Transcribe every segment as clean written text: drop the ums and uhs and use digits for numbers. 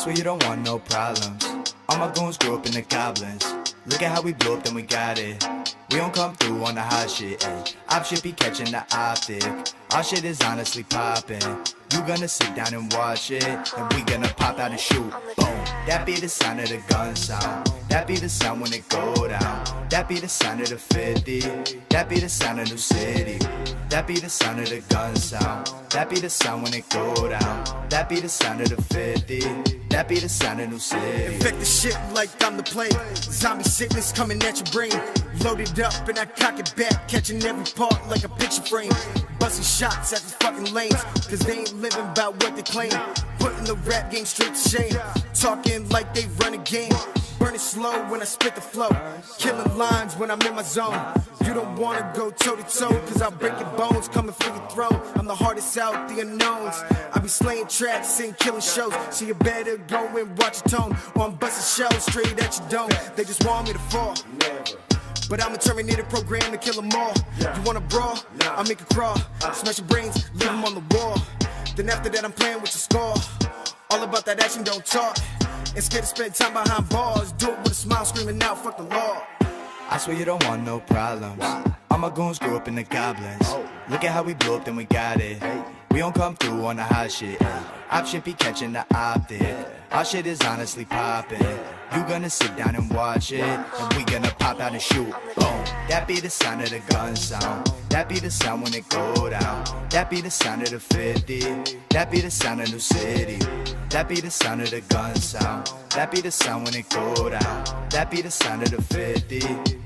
swear you don't want no problems. All my goons grew up in the goblins. Look at how we blew up, then we got it. We don't come through on the hot shit, ayy. Op shit be catching the optic. Our shit is honestly popping. You gonna sit down and watch it, and we gonna pop out and shoot. Boom. That be the sound of the gun sound. That be the sound when it go down. That be the sound of the 50. That be the sound of New City. That be the sound of the gun sound. That be the sound when it go down. That be the sound of the 50. That be the sound of New City. Infect the shit like I'm the plague. Zombie sickness coming at your brain. Loaded up and I cock it back, catching every part like a picture frame. Busting shots at these fucking lanes, cause they ain't living about what they claim. Putting the rap game straight to shame. Talking like they run a game. Burning slow when I spit the flow. Killing lines when I'm in my zone. You don't wanna go toe to toe, cause I'll break your bones coming for your throne. I'm the hardest out, the unknowns. I be slaying tracks and killing shows, so you better go and watch your tone, or I'm busting shells straight at your dome. They just want me to fall, but I'm a Terminator program to kill them all. You wanna brawl? I'll make you crawl. Smash your brains, leave them on the wall. Then after that I'm playing with your score. All about that action, don't talk. And scared to spend time behind bars. Do it with a smile, screaming out, fuck the law. I swear you don't want no problems. All my goons grew up in the goblins. Look at how we blew up, then we got it. We don't come through on the hot shit. Op shit be catching the optic. Our shit is honestly popping. You gonna sit down and watch it, and we gonna pop out and shoot. Boom. That be the sound of the gun sound. That be the sound when it go down. That be the sound of the 50. That be the sound of New City. That be the sound of the gun sound. That be the sound when it go down. That be the sound of the 50.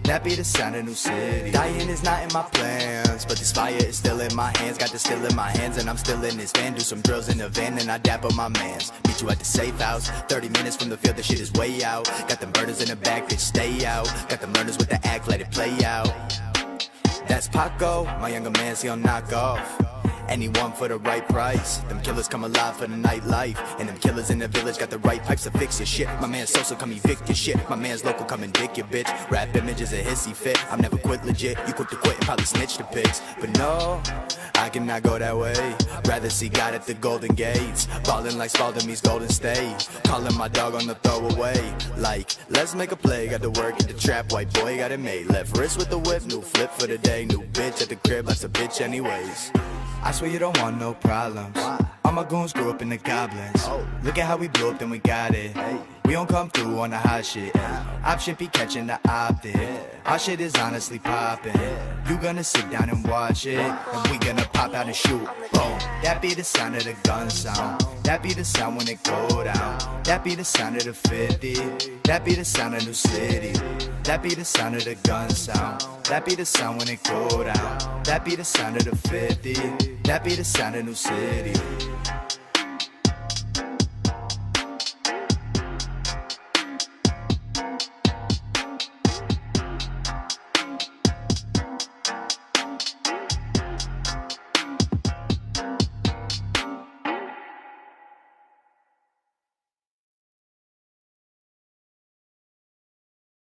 That be the sound of New City. Dying is not in my plans, but this fire is still in my hands. Got the still in my hands, and I'm still in this van. Do some drills in the van, and I dap on my mans. Meet you at the safe house, 30 minutes from the field, the shit is way out. Got them murders in the back, bitch, stay out. Got the murders with the act, let it play out. That's Paco, my younger man, he'll knock off anyone for the right price. Them killers come alive for the nightlife, and them killers in the village got the right pipes to fix your shit. My man Sosa come evict your shit. My man's local come and dick your bitch. Rap image is a hissy fit. I'm never quit legit. You quick to quit and probably snitch the pigs, but no, I cannot go that way. Rather see God at the Golden Gates, ballin' like Spalding meets Golden State. Calling my dog on the throwaway, like let's make a play. Got to work in the trap, white boy got it made. Left wrist with the whip, new flip for the day. New bitch at the crib, life's a bitch anyways. I swear you don't want no problems. All my goons grew up in the goblins. Look at how we blew up, then we got it. We don't come through on the hot shit. Op shit be catching the optic. Our shit is honestly popping. You gonna sit down and watch it, and we gonna pop out and shoot. Boom. That be the sound of the gun sound. That be the sound when it go down. That be the sound of the 50. That be the sound of New City. That be the sound of the gun sound. That be the sound when it go down. That be the sound of the 50. That be the sound of New City.